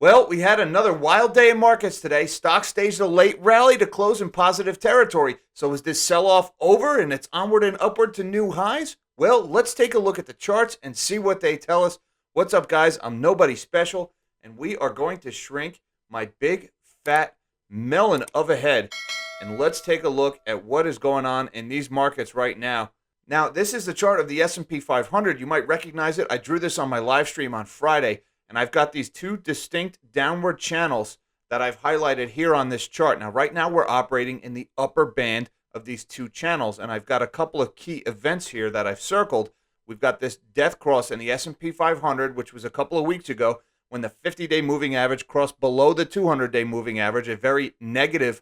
Well, we had another wild day in markets today. Stocks staged a late rally to close in positive territory. So is this sell-off over and it's onward and upward to new highs? Well, let's take a look at the charts and see what they tell us. What's up, guys? I'm nobody special, and we are going to shrink my big fat melon of a head. And let's take a look at what is going on in these markets right now. Now, this is the chart of the S&P 500. You might recognize it. I drew this on my live stream on Friday. And I've got these two distinct downward channels that I've highlighted here on this chart. Now, right now we're operating in the upper band of these two channels, and I've got a couple of key events here that I've circled. We've got this death cross in the S&P 500, which was a couple of weeks ago when the 50-day moving average crossed below the 200-day moving average, a very negative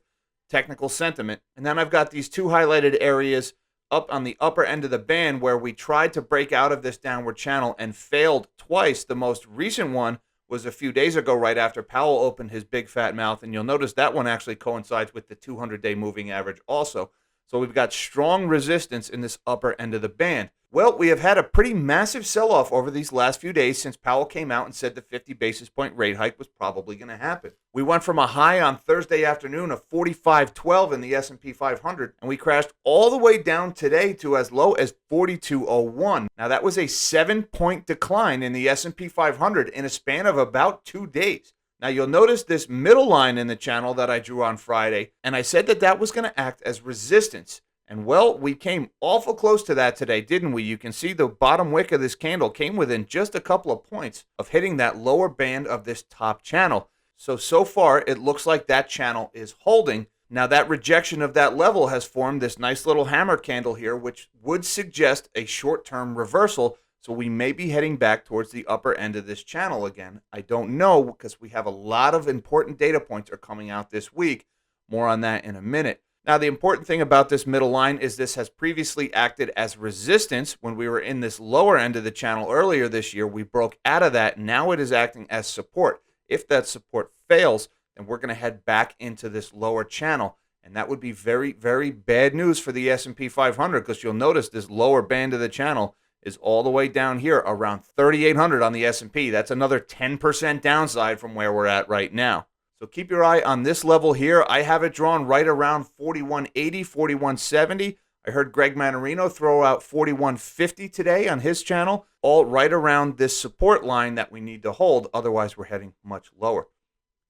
technical sentiment. And then I've got these two highlighted areas up on the upper end of the band where we tried to break out of this downward channel and failed twice. The most recent one was a few days ago right after Powell opened his big fat mouth, and you'll notice that one actually coincides with the 200-day moving average also. So we've got strong resistance in this upper end of the band. Well, we have had a pretty massive sell-off over these last few days since Powell came out and said the 50 basis point rate hike was probably going to happen. We went from a high on Thursday afternoon of 45.12 in the S&P 500, and we crashed all the way down today to as low as 42.01. Now, that was a 7-point decline in the S&P 500 in a span of about 2 days. Now, you'll notice this middle line in the channel that I drew on Friday, and I said that that was going to act as resistance. And, well, we came awful close to that today, didn't we? You can see the bottom wick of this candle came within just a couple of points of hitting that lower band of this top channel. So far, it looks like that channel is holding. Now, that rejection of that level has formed this nice little hammer candle here, which would suggest a short-term reversal. So we may be heading back towards the upper end of this channel again. I don't know because we have a lot of important data points are coming out this week. More on that in a minute. Now, the important thing about this middle line is this has previously acted as resistance when we were in this lower end of the channel earlier this year. We broke out of that. Now it is acting as support. If that support fails, then we're going to head back into this lower channel. And that would be very, very bad news for the S&P 500 because you'll notice this lower band of the channel is all the way down here around 3,800 on the S&P. That's another 10% downside from where we're at right now. So keep your eye on this level here. I have it drawn right around 4180, 4170. I heard Greg Manarino throw out 4150 today on his channel, all right around this support line that we need to hold. Otherwise, we're heading much lower.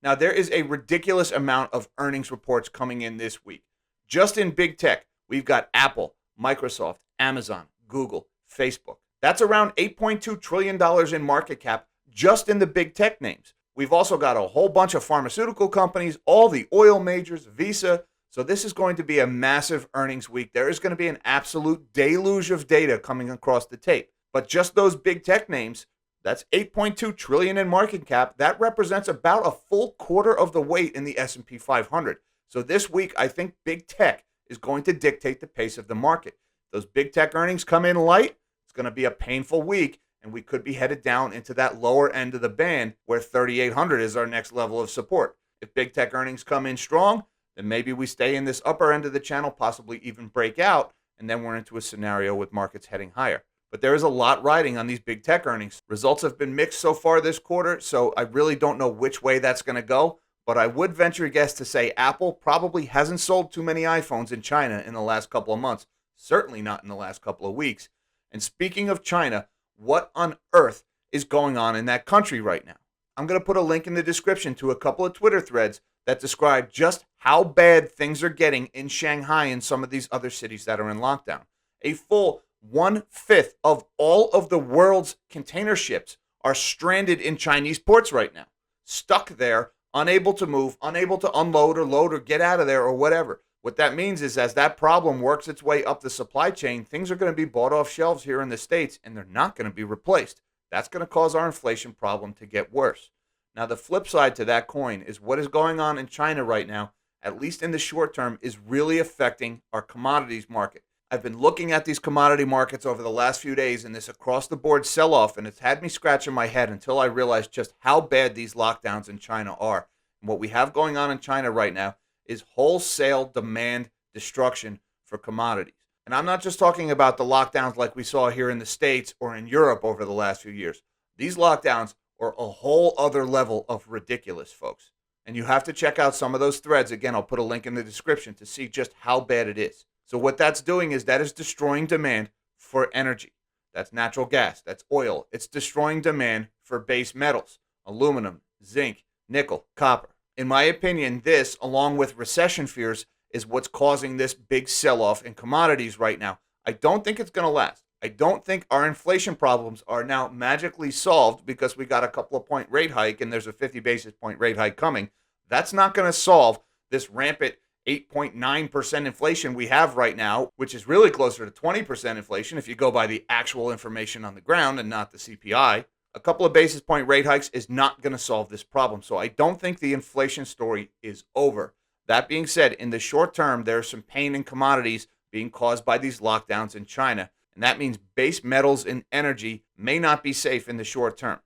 Now, there is a ridiculous amount of earnings reports coming in this week. Just in big tech, we've got Apple, Microsoft, Amazon, Google, Facebook. That's around $8.2 trillion in market cap just in the big tech names. We've also got a whole bunch of pharmaceutical companies, all the oil majors, Visa. So this is going to be a massive earnings week. There is going to be an absolute deluge of data coming across the tape. But just those big tech names, that's $8.2 trillion in market cap. That represents about a full quarter of the weight in the S&P 500. So this week, I think big tech is going to dictate the pace of the market. Those big tech earnings come in light, it's going to be a painful week. And we could be headed down into that lower end of the band where 3,800 is our next level of support. If big tech earnings come in strong, then maybe we stay in this upper end of the channel, possibly even break out, and then we're into a scenario with markets heading higher. But there is a lot riding on these big tech earnings. Results have been mixed so far this quarter, so I really don't know which way that's going to go. But I would venture a guess to say Apple probably hasn't sold too many iPhones in China in the last couple of months, certainly not in the last couple of weeks. And speaking of China, what on earth is going on in that country right now? I'm going to put a link in the description to a couple of Twitter threads that describe just how bad things are getting in Shanghai and some of these other cities that are in lockdown. A full 1/5 of all of the world's container ships are stranded in Chinese ports right now, stuck there, unable to move, unable to unload or load or get out of there or whatever. What that means is as that problem works its way up the supply chain, things are going to be bought off shelves here in the States, and they're not going to be replaced. That's going to cause our inflation problem to get worse. Now, the flip side to that coin is what is going on in China right now, at least in the short term, is really affecting our commodities market. I've been looking at these commodity markets over the last few days and this across-the-board sell-off, and it's had me scratching my head until I realized just how bad these lockdowns in China are. And what we have going on in China right now is wholesale demand destruction for commodities. And I'm not just talking about the lockdowns like we saw here in the States or in Europe over the last few years. These lockdowns or a whole other level of ridiculous, folks. And you have to check out some of those threads. Again, I'll put a link in the description to see just how bad it is. So what that's doing is that is destroying demand for energy. That's natural gas, that's oil. It's destroying demand for base metals, aluminum, zinc, nickel, copper. In my opinion, this, along with recession fears, is what's causing this big sell-off in commodities right now. I don't think it's going to last. I don't think our inflation problems are now magically solved because we got a couple of point rate hike and there's a 50 basis point rate hike coming. That's not going to solve this rampant 8.9% inflation we have right now, which is really closer to 20% inflation if you go by the actual information on the ground and not the CPI. A couple of basis point rate hikes is not going to solve this problem. So I don't think the inflation story is over. That being said, in the short term, there's some pain in commodities being caused by these lockdowns in China. And that means base metals and energy may not be safe in the short term.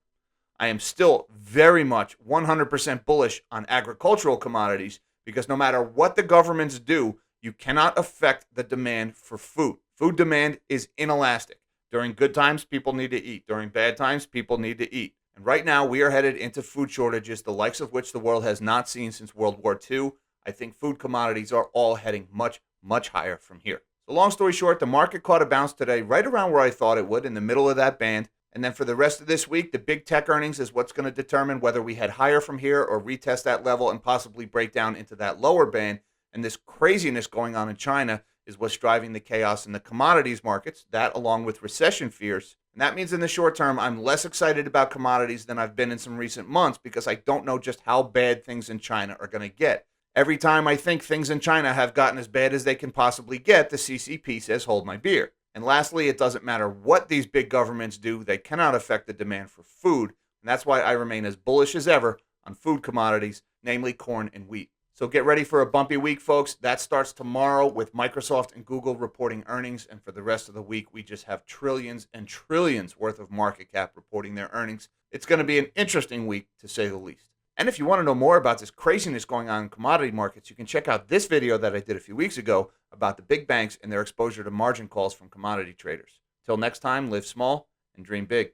I am still very much 100% bullish on agricultural commodities because no matter what the governments do, you cannot affect the demand for food. Food demand is inelastic. During good times, people need to eat. During bad times, people need to eat. And right now, we are headed into food shortages, the likes of which the world has not seen since World War II. I think food commodities are all heading much, much higher from here. So long story short, the market caught a bounce today right around where I thought it would, in the middle of that band. And then for the rest of this week, the big tech earnings is what's going to determine whether we head higher from here or retest that level and possibly break down into that lower band. And this craziness going on in China is what's driving the chaos in the commodities markets, that along with recession fears. And that means in the short term, I'm less excited about commodities than I've been in some recent months because I don't know just how bad things in China are going to get. Every time I think things in China have gotten as bad as they can possibly get, the CCP says, hold my beer. And lastly, it doesn't matter what these big governments do, they cannot affect the demand for food. And that's why I remain as bullish as ever on food commodities, namely corn and wheat. So get ready for a bumpy week, folks. That starts tomorrow with Microsoft and Google reporting earnings. And for the rest of the week, we just have trillions and trillions worth of market cap reporting their earnings. It's going to be an interesting week, to say the least. And if you want to know more about this craziness going on in commodity markets, you can check out this video that I did a few weeks ago about the big banks and their exposure to margin calls from commodity traders. Till next time, live small and dream big.